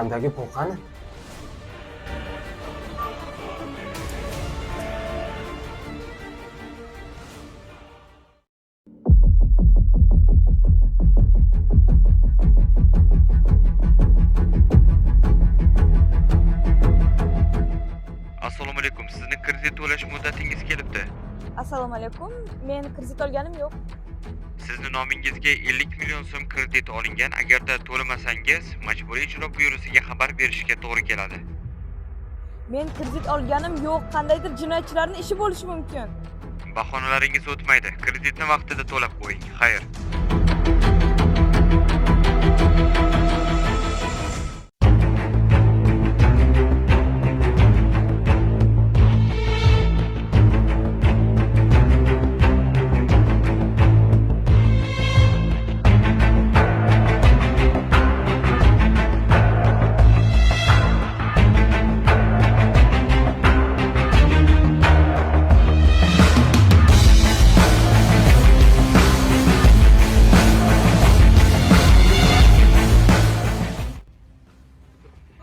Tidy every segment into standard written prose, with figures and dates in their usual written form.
Ekrandagi pul qani? Assalomu alaykum. Sizni kredit to'lash muddatingiz kelibdi. Assalomu alaykum. Men kredit olganim yo'q. Sizni nomingizga 50 million so'm kredit olingan. Agarda to'lamasangiz, majburiy ijro byurosiga xabar berishga to'g'ri keladi. Men kredit olganim yo'q. Qandaydir jinoyatchilarning ishi bo'lishi mumkin. Bahonalaringiz o'tmaydi. Kreditni vaqtida to'lab qo'ying. Xayr.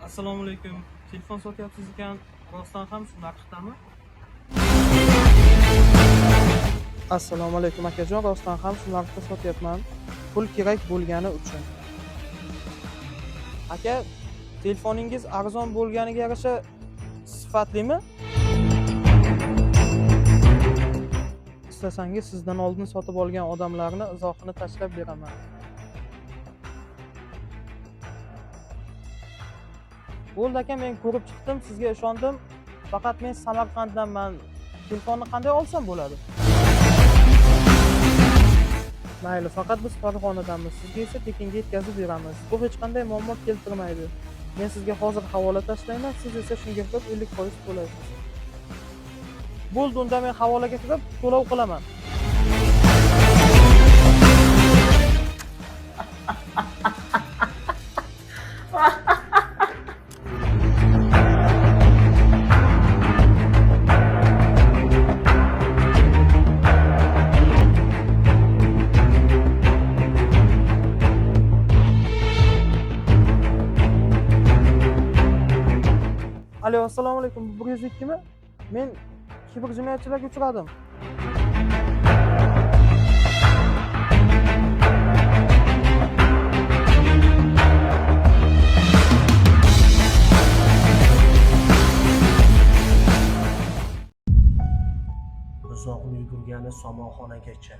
Assalomu alaykum. Telefon sotyapsiz ekan, rostdan ham shu narxdami? Assalomu alaykum akajon, rostdan ham shu narxda sotyapman. Pul kerak bo'lgani uchun. Aka, telefoningiz arzon bo'lganiga yarasha sifatlimi? Istasangiz sizdan oldin sotib olgan odamlarni izohini tashlab beraman. Bo'ldi aka, men ko'rib chiqdim, sizga ishondim. Faqat men Samarqanddanman. Telefonni qanday olsam bo'ladi? Mayli, faqat biz Farg'onadanmiz. Sizga esa tekinga yetkazib beramiz. Bu hech qanday muammo keltirmaydi. Men sizga hozir havola tashlayman, siz esa shunga kirib 50% to'laysiz. Bo'ldi, unda men havolaga kirib to'lov qilaman. Alo, assalomu alaykum. 102 mi? Men kiber jinoyatchilarga uchradim. Uzoqni yugurgani somonxonagacha.